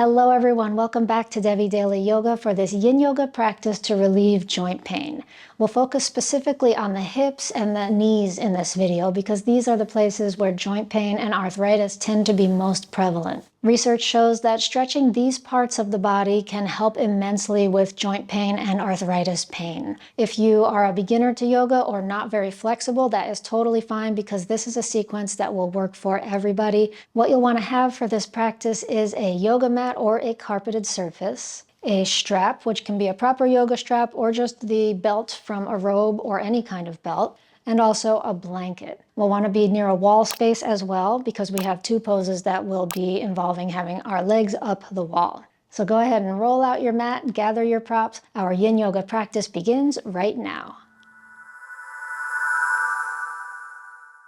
Hello everyone, welcome back to Devi Daily Yoga for this yin yoga practice to relieve joint pain. We'll focus specifically on the hips and the knees in this video because these are the places where joint pain and arthritis tend to be most prevalent. Research shows that stretching these parts of the body can help immensely with joint pain and arthritis pain. If you are a beginner to yoga or not very flexible, that is totally fine because this is a sequence that will work for everybody. What you'll want to have for this practice is a yoga mat or a carpeted surface, a strap, which can be a proper yoga strap or just the belt from a robe or any kind of belt, and also a blanket. We'll want to be near a wall space as well because we have two poses that will be involving having our legs up the wall. So go ahead and roll out your mat, gather your props. Our yin yoga practice begins right now.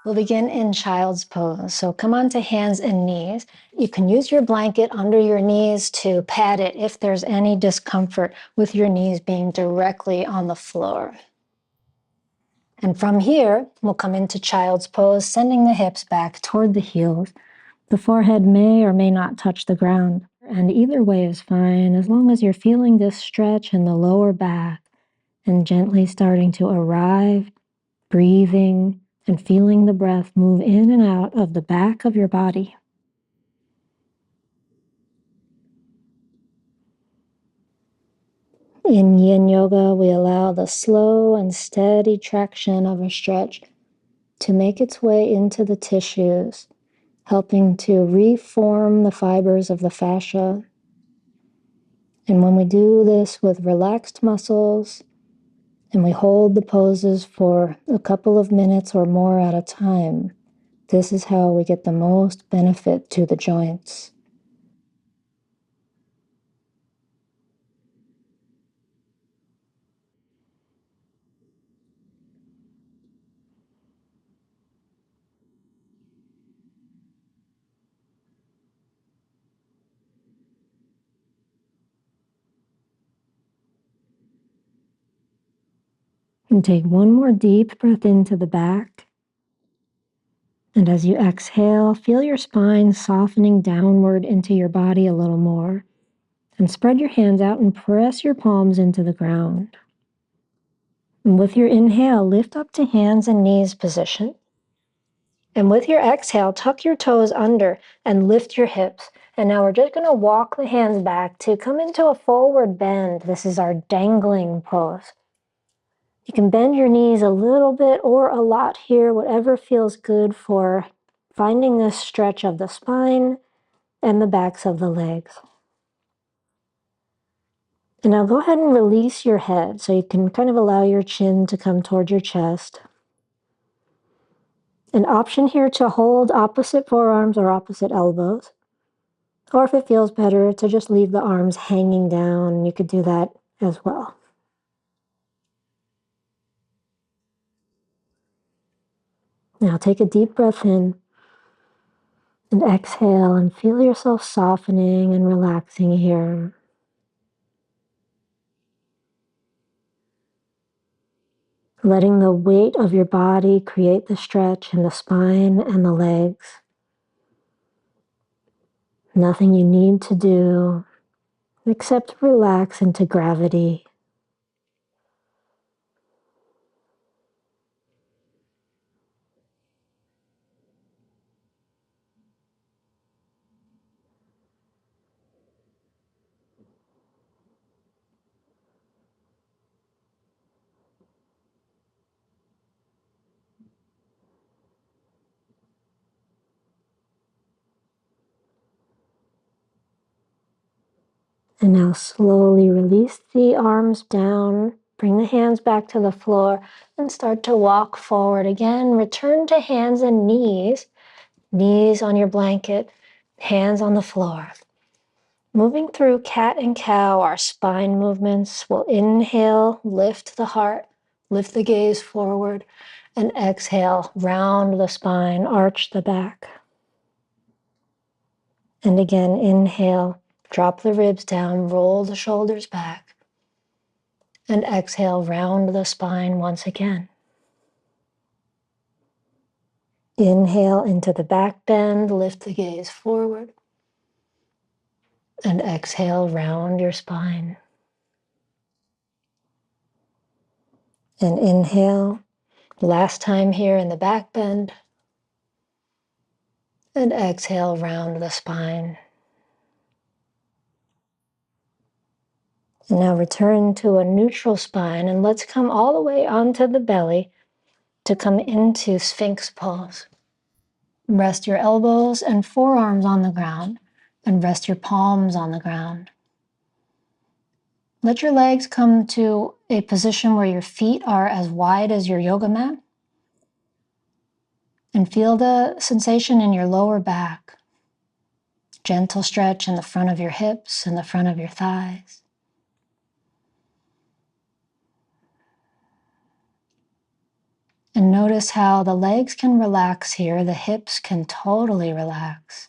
We'll begin in child's pose. So come onto hands and knees. You can use your blanket under your knees to pad it if there's any discomfort with your knees being directly on the floor. And from here, we'll come into child's pose, sending the hips back toward the heels. The forehead may or may not touch the ground. And either way is fine, as long as you're feeling this stretch in the lower back and gently starting to arrive, breathing, and feeling the breath move in and out of the back of your body. In yin yoga, we allow the slow and steady traction of a stretch to make its way into the tissues, helping to reform the fibers of the fascia. And when we do this with relaxed muscles, and we hold the poses for a couple of minutes or more at a time, this is how we get the most benefit to the joints. And take one more deep breath into the back. And as you exhale, feel your spine softening downward into your body a little more. And spread your hands out and press your palms into the ground. And with your inhale, lift up to hands and knees position. And with your exhale, tuck your toes under and lift your hips. And now we're just going to walk the hands back to come into a forward bend. This is our dangling pose. You can bend your knees a little bit or a lot here, whatever feels good for finding this stretch of the spine and the backs of the legs. And now go ahead and release your head so you can kind of allow your chin to come toward your chest. An option here to hold opposite forearms or opposite elbows. Or if it feels better to just leave the arms hanging down, you could do that as well. Now take a deep breath in and exhale and feel yourself softening and relaxing here. Letting the weight of your body create the stretch in the spine and the legs. Nothing you need to do except relax into gravity. And now slowly release the arms down, bring the hands back to the floor, and start to walk forward again. Return to hands and knees, knees on your blanket, hands on the floor. Moving through cat and cow, our spine movements. We'll inhale, lift the heart, lift the gaze forward, and exhale, round the spine, arch the back. And again, inhale, drop the ribs down, roll the shoulders back. And exhale, round the spine once again. Inhale into the back bend, lift the gaze forward. And exhale, round your spine. And inhale, last time here in the back bend. And exhale, round the spine. And now return to a neutral spine, and let's come all the way onto the belly to come into Sphinx pose. Rest your elbows and forearms on the ground, and rest your palms on the ground. Let your legs come to a position where your feet are as wide as your yoga mat, and feel the sensation in your lower back. Gentle stretch in the front of your hips and the front of your thighs. And notice how the legs can relax here, the hips can totally relax.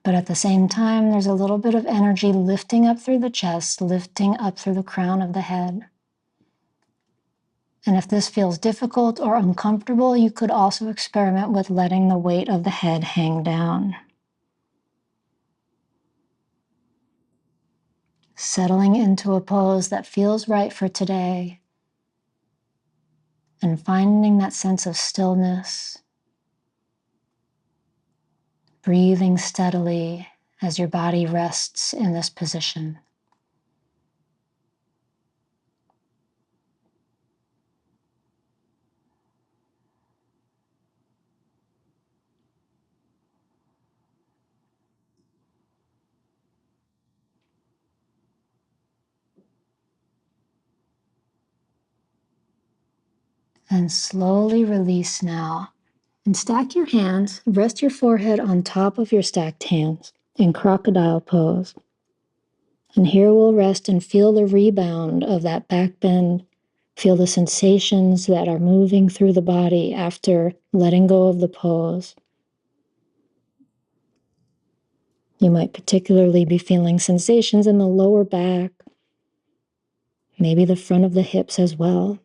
But at the same time, there's a little bit of energy lifting up through the chest, lifting up through the crown of the head. And if this feels difficult or uncomfortable, you could also experiment with letting the weight of the head hang down. Settling into a pose that feels right for today, and finding that sense of stillness, breathing steadily as your body rests in this position. And slowly release now. And stack your hands, rest your forehead on top of your stacked hands in crocodile pose. And here we'll rest and feel the rebound of that back bend. Feel the sensations that are moving through the body after letting go of the pose. You might particularly be feeling sensations in the lower back, maybe the front of the hips as well.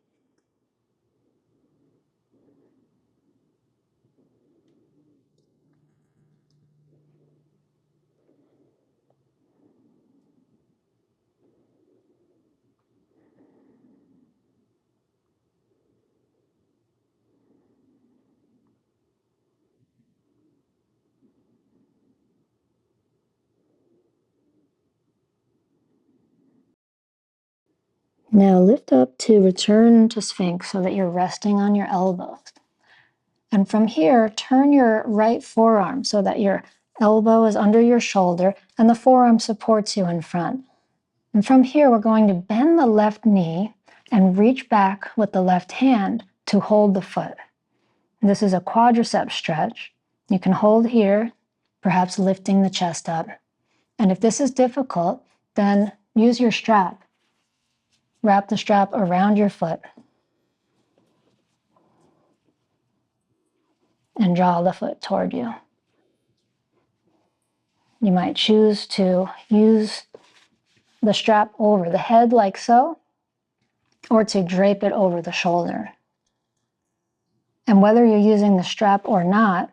Now lift up to return to Sphinx so that you're resting on your elbows. And from here, turn your right forearm so that your elbow is under your shoulder and the forearm supports you in front. And from here, we're going to bend the left knee and reach back with the left hand to hold the foot. This is a quadricep stretch. You can hold here, perhaps lifting the chest up. And if this is difficult, then use your strap. Wrap the strap around your foot and draw the foot toward you. You might choose to use the strap over the head like so, or to drape it over the shoulder. And whether you're using the strap or not,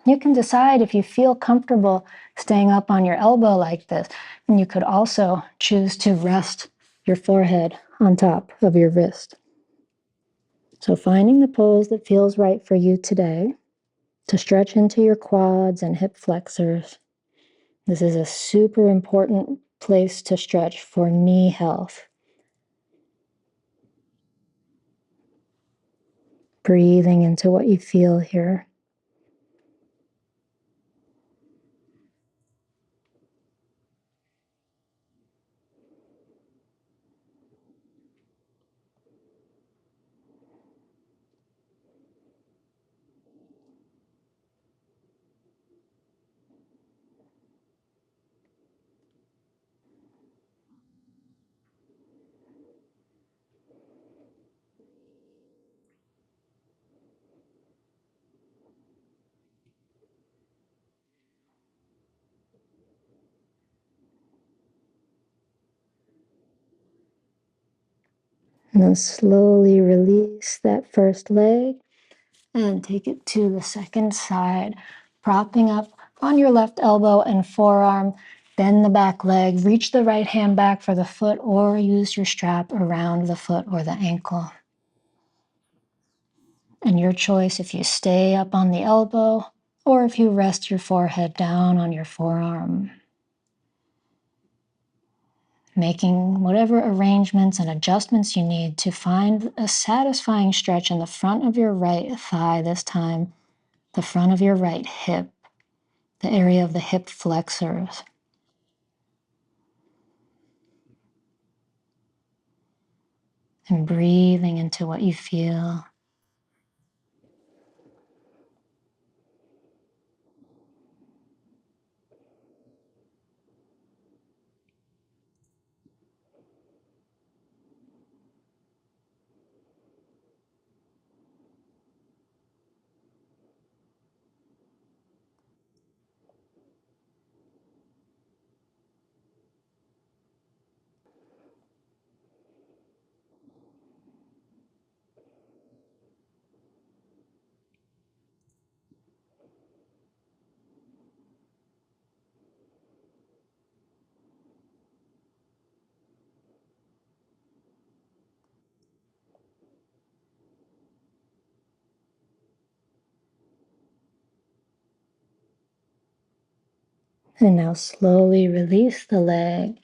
you can decide if you feel comfortable staying up on your elbow like this. And you could also choose to rest your forehead on top of your wrist. So finding the pose that feels right for you today to stretch into your quads and hip flexors. This is a super important place to stretch for knee health. Breathing into what you feel here. And then slowly release that first leg and take it to the second side, propping up On your left elbow and forearm, bend the back leg, reach the right hand back for the foot, or use your strap around the foot or the ankle. And your choice if you stay up on the elbow or if you rest your forehead down on your forearm. Making whatever arrangements and adjustments you need to find a satisfying stretch in the front of your right thigh this time, the front of your right hip, the area of the hip flexors. And breathing into what you feel. And now slowly release the leg.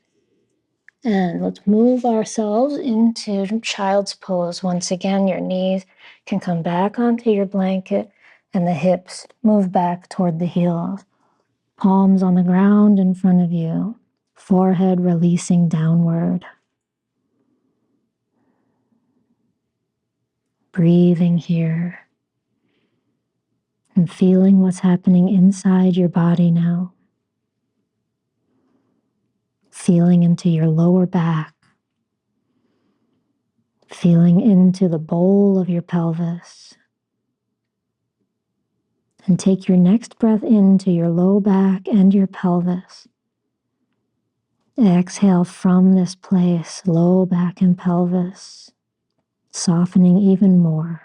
And let's move ourselves into child's pose. Once again, your knees can come back onto your blanket and the hips move back toward the heels. Palms on the ground in front of you. Forehead releasing downward. Breathing here. And feeling what's happening inside your body now. Feeling into your lower back. Feeling into the bowl of your pelvis. And take your next breath into your low back and your pelvis. Exhale from this place, low back and pelvis, softening even more.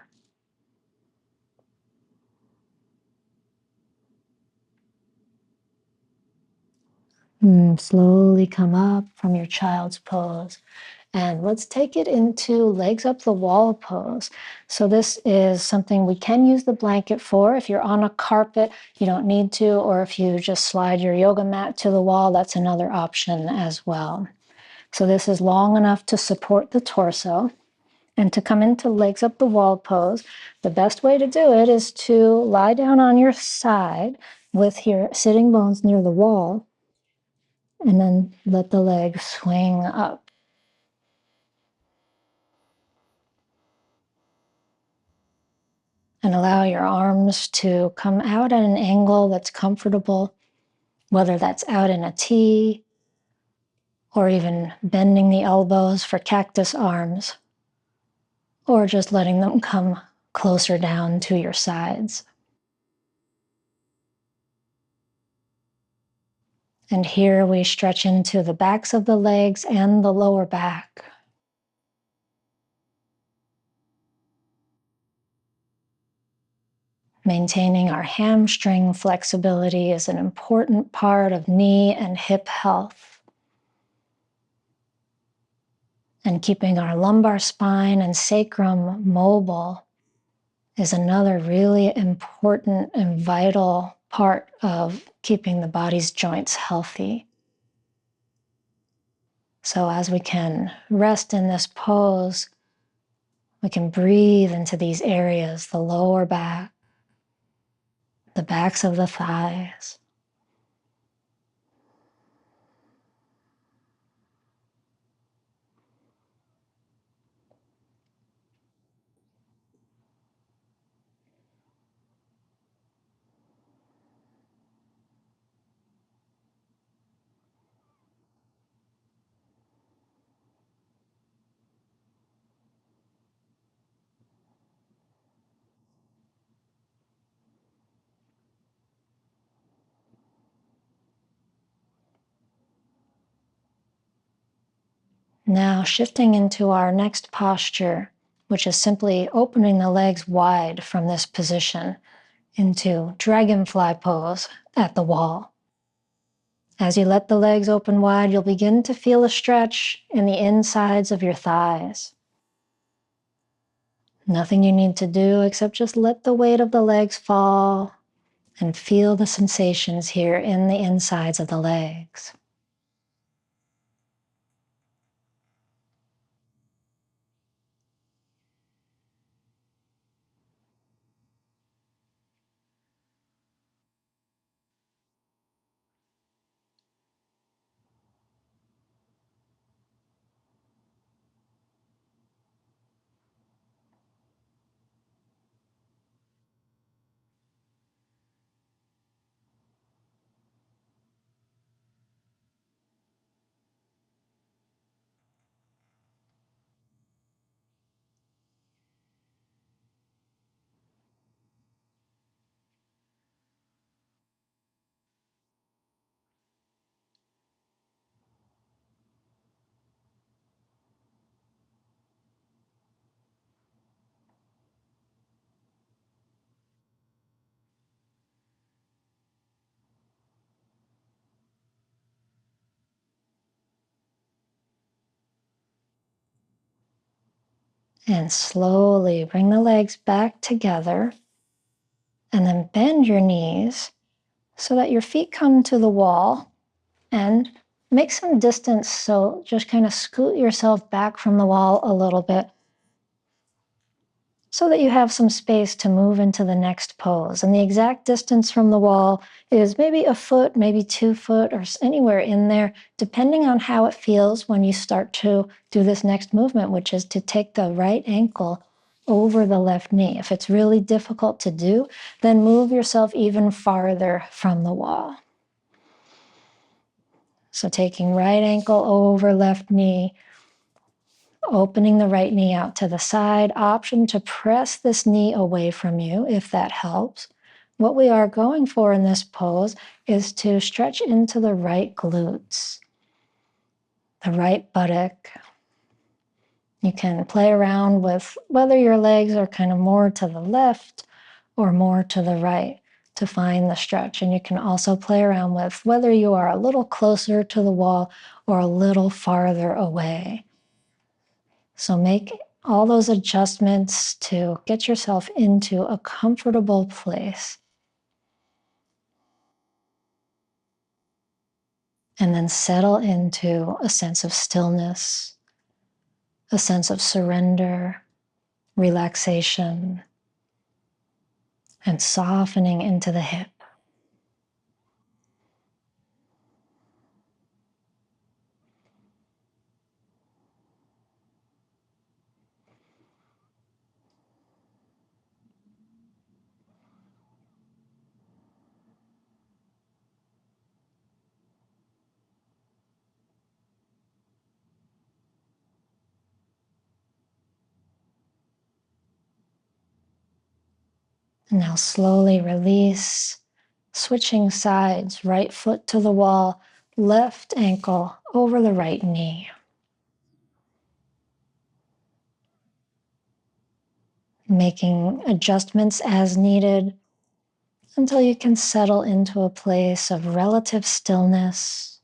Slowly come up from your child's pose. And let's take it into legs up the wall pose. So this is something we can use the blanket for. If you're on a carpet, you don't need to, or if you just slide your yoga mat to the wall, that's another option as well. So this is long enough to support the torso. And to come into legs up the wall pose, the best way to do it is to lie down on your side with your sitting bones near the wall, and then let the legs swing up. And allow your arms to come out at an angle that's comfortable, whether that's out in a T or even bending the elbows for cactus arms, or just letting them come closer down to your sides. And here we stretch into the backs of the legs and the lower back. Maintaining our hamstring flexibility is an important part of knee and hip health. And keeping our lumbar spine and sacrum mobile is another really important and vital part of keeping the body's joints healthy. So as we can rest in this pose, we can breathe into these areas, the lower back, the backs of the thighs. Now shifting into our next posture, which is simply opening the legs wide from this position into dragonfly pose at the wall. As you let the legs open wide, you'll begin to feel a stretch in the insides of your thighs. Nothing you need to do except just let the weight of the legs fall and feel the sensations here in the insides of the legs. And slowly bring the legs back together and then bend your knees so that your feet come to the wall and make some distance. So just kind of scoot yourself back from the wall a little bit so that you have some space to move into the next pose. And the exact distance from the wall is maybe a foot, maybe 2 foot, or anywhere in there, depending on how it feels when you start to do this next movement, which is to take the right ankle over the left knee. If it's really difficult to do, then move yourself even farther from the wall. So taking right ankle over left knee, opening the right knee out to the side, option to press this knee away from you if that helps. What we are going for in this pose is to stretch into the right glutes, the right buttock. You can play around with whether your legs are kind of more to the left or more to the right to find the stretch. And you can also play around with whether you are a little closer to the wall or a little farther away. So make all those adjustments to get yourself into a comfortable place. And then settle into a sense of stillness, a sense of surrender, relaxation, and softening into the hip. Now slowly release, switching sides, right foot to the wall, left ankle over the right knee. Making adjustments as needed until you can settle into a place of relative stillness,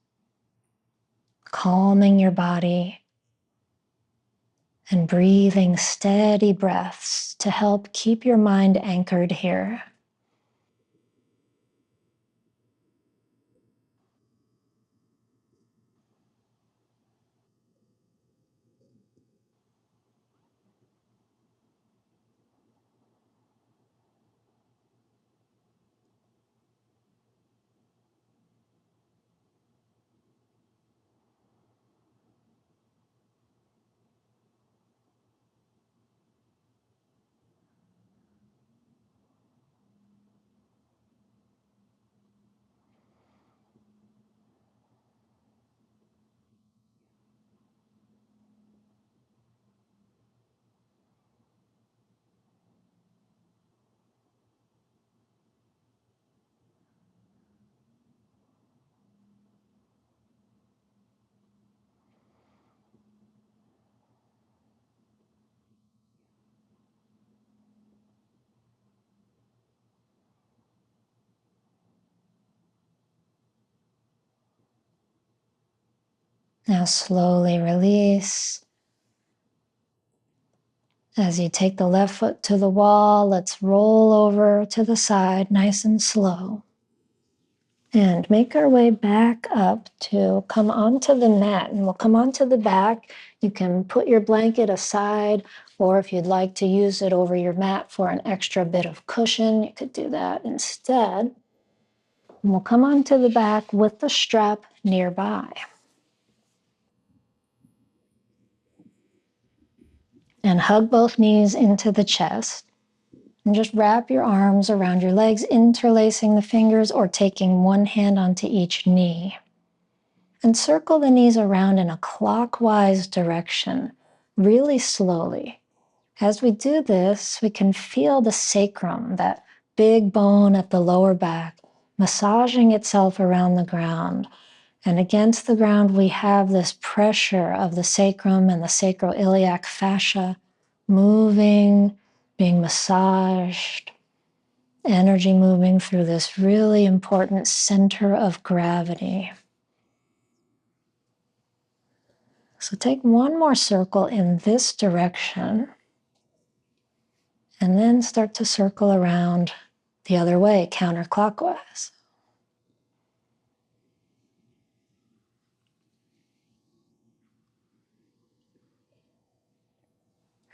calming your body, and breathing steady breaths to help keep your mind anchored here. Now slowly release. As you take the left foot to the wall, let's roll over to the side, nice and slow. And make our way back up to come onto the mat. And we'll come onto the back. You can put your blanket aside, or if you'd like to use it over your mat for an extra bit of cushion, you could do that instead. And we'll come onto the back with the strap nearby. And hug both knees into the chest. And just wrap your arms around your legs, interlacing the fingers or taking one hand onto each knee. And circle the knees around in a clockwise direction, really slowly. As we do this, we can feel the sacrum, that big bone at the lower back, massaging itself around the ground. And against the ground, we have this pressure of the sacrum and the sacroiliac fascia moving, being massaged, energy moving through this really important center of gravity. So take one more circle in this direction and then start to circle around the other way, counterclockwise.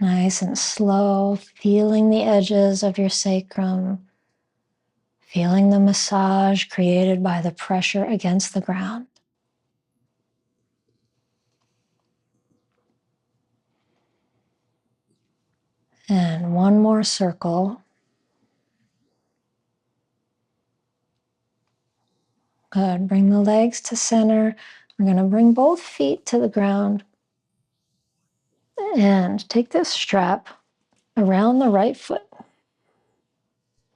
Nice and slow, feeling the edges of your sacrum, feeling the massage created by the pressure against the ground. And one more circle. Good. Bring the legs to center. We're going to bring both feet to the ground and take this strap around the right foot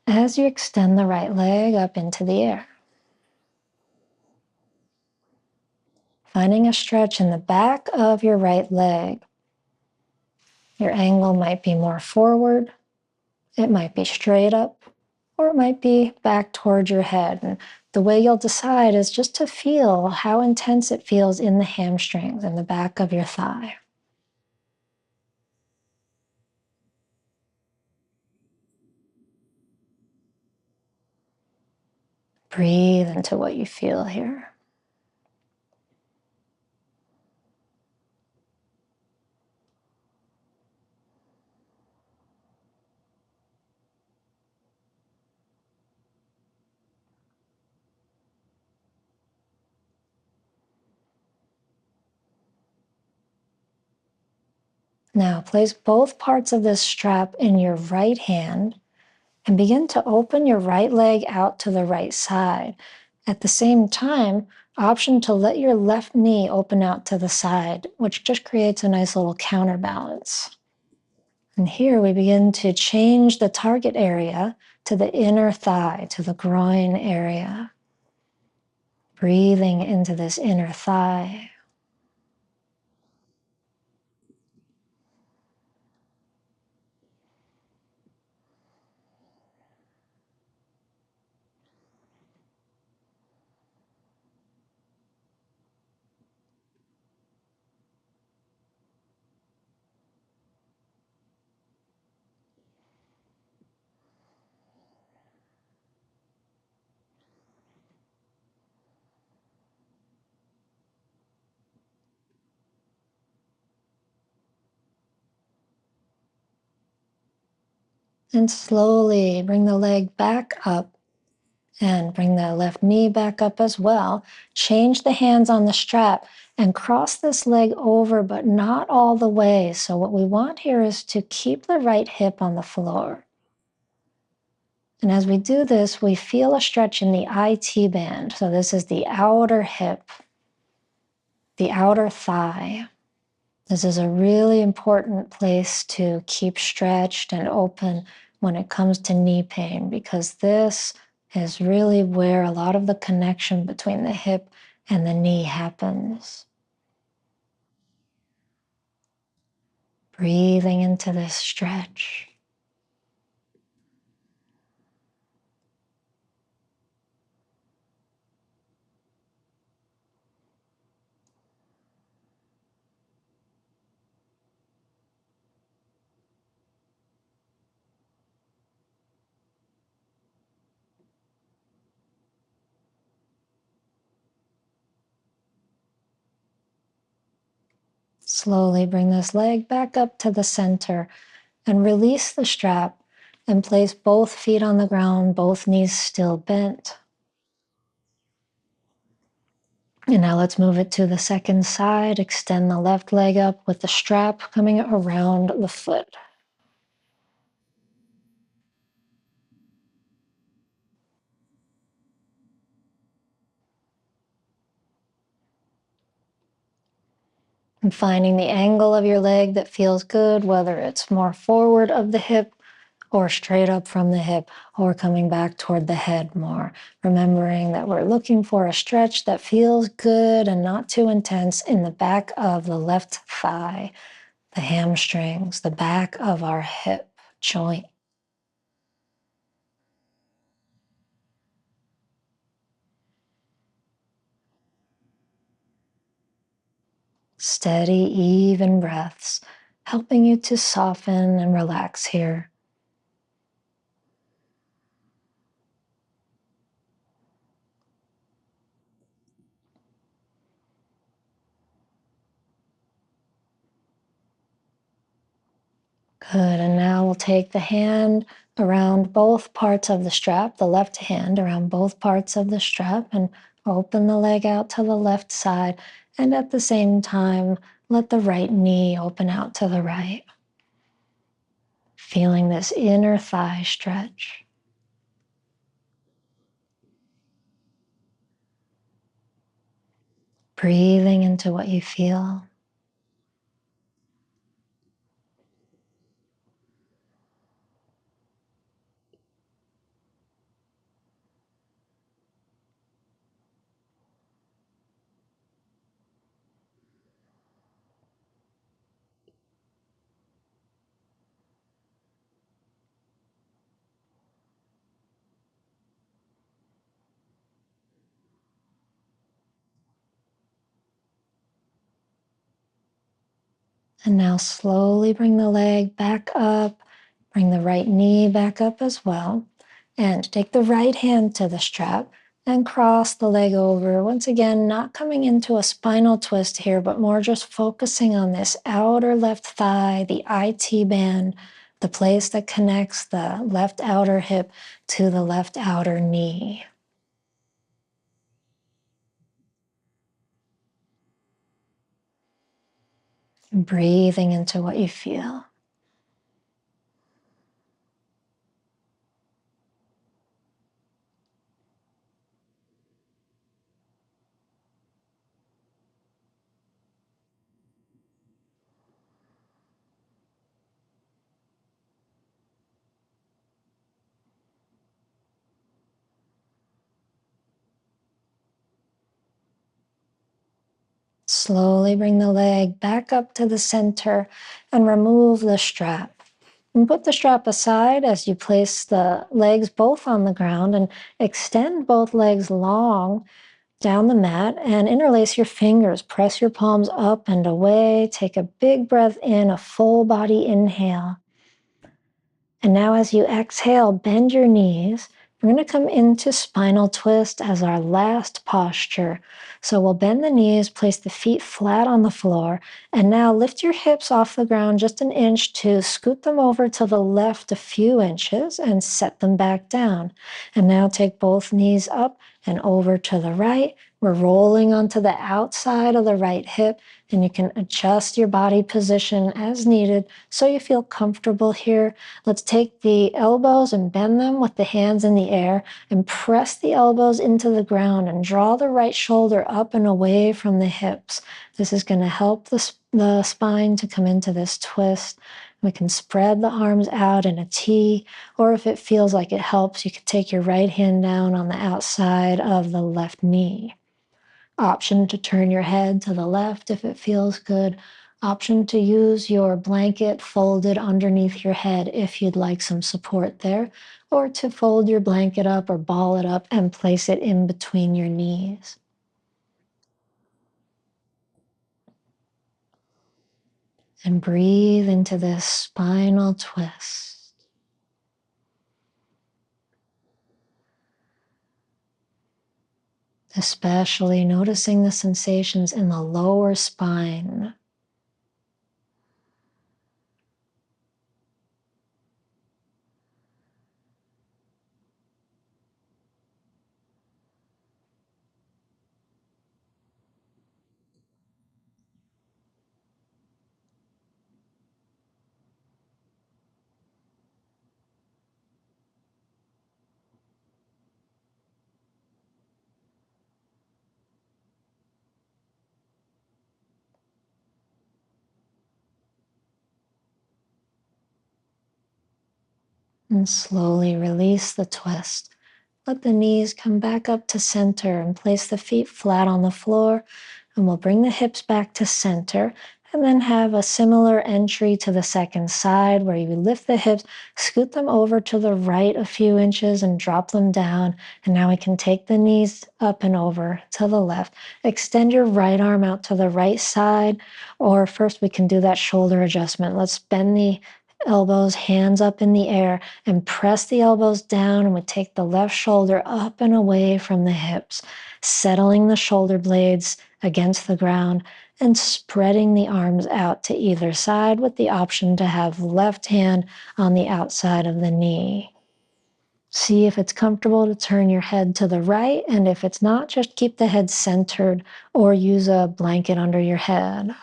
as you extend the right leg up into the air. Finding a stretch in the back of your right leg. Your angle might be more forward, it might be straight up, or it might be back towards your head. And the way you'll decide is just to feel how intense it feels in the hamstrings and the back of your thigh. Breathe into what you feel here. Now place both parts of this strap in your right hand and begin to open your right leg out to the right side. At the same time, option to let your left knee open out to the side, which just creates a nice little counterbalance. And here we begin to change the target area to the inner thigh, to the groin area. Breathing into this inner thigh. And slowly bring the leg back up and bring the left knee back up as well. Change the hands on the strap and cross this leg over, but not all the way. So what we want here is to keep the right hip on the floor. And as we do this, we feel a stretch in the IT band. So this is the outer hip, the outer thigh. This is a really important place to keep stretched and open when it comes to knee pain, because this is really where a lot of the connection between the hip and the knee happens. Breathing into this stretch. Slowly bring this leg back up to the center and release the strap and place both feet on the ground, both knees still bent. And now let's move it to the second side. Extend the left leg up with the strap coming around the foot. And finding the angle of your leg that feels good, whether it's more forward of the hip or straight up from the hip or coming back toward the head more. Remembering that we're looking for a stretch that feels good and not too intense in the back of the left thigh, the hamstrings, the back of our hip joint. Steady, even breaths, helping you to soften and relax here. Good, and now we'll take the hand around both parts of the strap, the left hand around both parts of the strap, and open the leg out to the left side. And at the same time, let the right knee open out to the right. Feeling this inner thigh stretch. Breathing into what you feel. And now slowly bring the leg back up, bring the right knee back up as well, and take the right hand to the strap and cross the leg over. Once again, not coming into a spinal twist here, but more just focusing on this outer left thigh, the IT band, the place that connects the left outer hip to the left outer knee. Breathing into what you feel. Slowly bring the leg back up to the center and remove the strap. And put the strap aside as you place the legs both on the ground and extend both legs long down the mat and interlace your fingers. Press your palms up and away. Take a big breath in, a full body inhale. And now as you exhale, bend your knees. We're going to come into spinal twist as our last posture. So we'll bend the knees, place the feet flat on the floor, and now lift your hips off the ground just an inch to scoot them over to the left a few inches and set them back down. And now take both knees up and over to the right. We're rolling onto the outside of the right hip, and you can adjust your body position as needed so you feel comfortable here. Let's take the elbows and bend them with the hands in the air and press the elbows into the ground and draw the right shoulder up and away from the hips. This is going to help the spine to come into this twist. We can spread the arms out in a T, or if it feels like it helps, you can take your right hand down on the outside of the left knee. Option to turn your head to the left if it feels good. Option to use your blanket folded underneath your head if you'd like some support there, or to fold your blanket up or ball it up and place it in between your knees. And breathe into this spinal twist. Especially noticing the sensations in the lower spine. And slowly release the twist. Let the knees come back up to center and place the feet flat on the floor. And we'll bring the hips back to center and then have a similar entry to the second side where you lift the hips, scoot them over to the right a few inches and drop them down. And now we can take the knees up and over to the left. Extend your right arm out to the right side, or first we can do that shoulder adjustment. Let's bend the elbows, hands up in the air, and press the elbows down, and we take the left shoulder up and away from the hips, settling the shoulder blades against the ground and spreading the arms out to either side with the option to have left hand on the outside of the knee. See if it's comfortable to turn your head to the right, and if it's not, just keep the head centered or use a blanket under your head.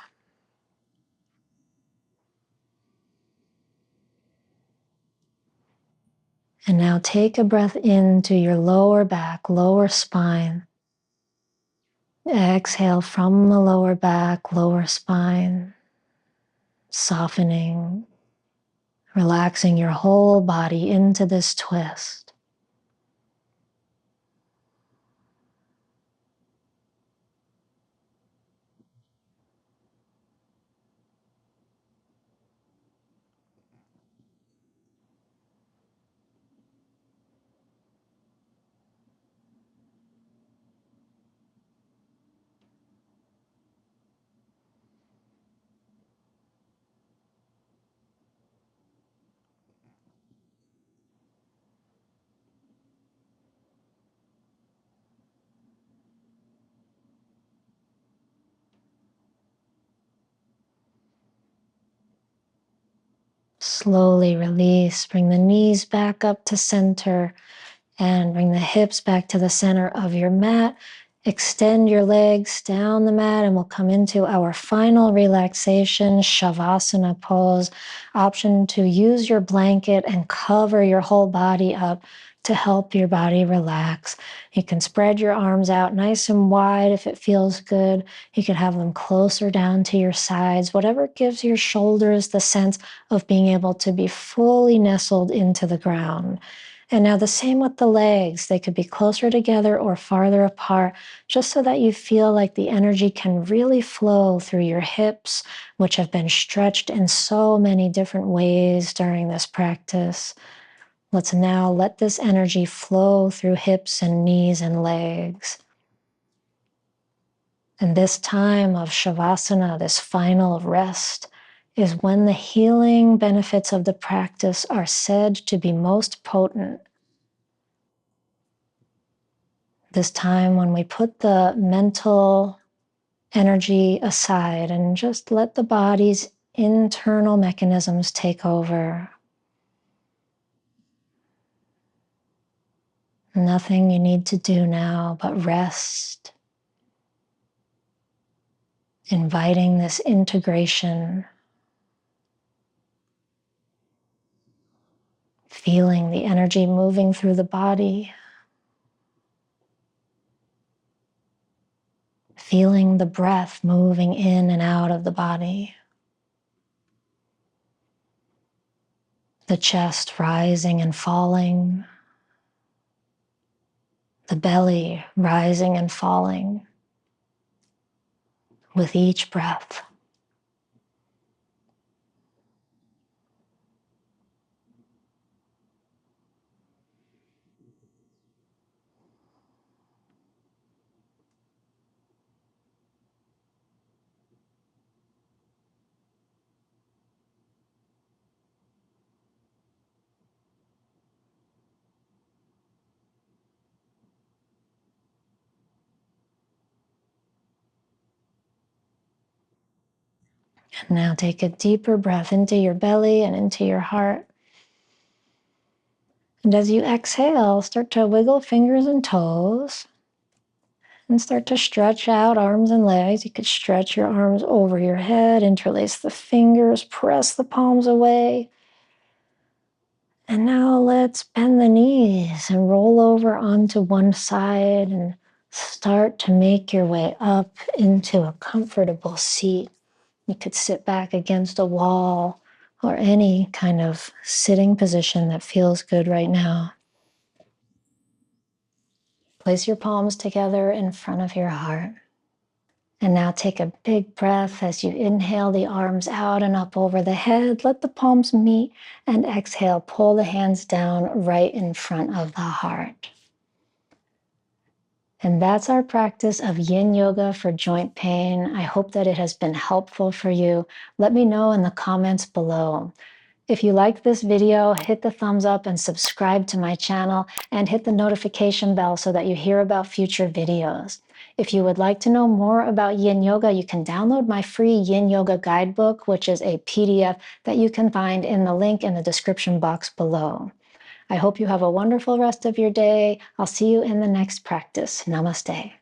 And now take a breath into your lower back, lower spine. Exhale from the lower back, lower spine, softening, relaxing your whole body into this twist. Slowly release, bring the knees back up to center and bring the hips back to the center of your mat. Extend your legs down the mat and we'll come into our final relaxation, Shavasana pose. Option to use your blanket and cover your whole body up to help your body relax. You can spread your arms out nice and wide if it feels good. You could have them closer down to your sides, whatever gives your shoulders the sense of being able to be fully nestled into the ground. And now the same with the legs. They could be closer together or farther apart, just so that you feel like the energy can really flow through your hips, which have been stretched in so many different ways during this practice. Let's now let this energy flow through hips and knees and legs. And this time of Shavasana, this final rest, is when the healing benefits of the practice are said to be most potent. This time when we put the mental energy aside and just let the body's internal mechanisms take over. Nothing you need to do now but rest, inviting this integration, feeling the energy moving through the body, feeling the breath moving in and out of the body, the chest rising and falling, the belly rising and falling with each breath. And now take a deeper breath into your belly and into your heart. And as you exhale, start to wiggle fingers and toes and start to stretch out arms and legs. You could stretch your arms over your head, interlace the fingers, press the palms away. And now let's bend the knees and roll over onto one side and start to make your way up into a comfortable seat. You could sit back against a wall or any kind of sitting position that feels good right now. Place your palms together in front of your heart. And now take a big breath as you inhale the arms out and up over the head. Let the palms meet, and exhale, pull the hands down right in front of the heart. And that's our practice of yin yoga for joint pain. I hope that it has been helpful for you. Let me know in the comments below. If you liked this video, hit the thumbs up and subscribe to my channel, and hit the notification bell so that you hear about future videos. If you would like to know more about yin yoga, you can download my free yin yoga guidebook, which is a PDF that you can find in the link in the description box below. I hope you have a wonderful rest of your day. I'll see you in the next practice. Namaste.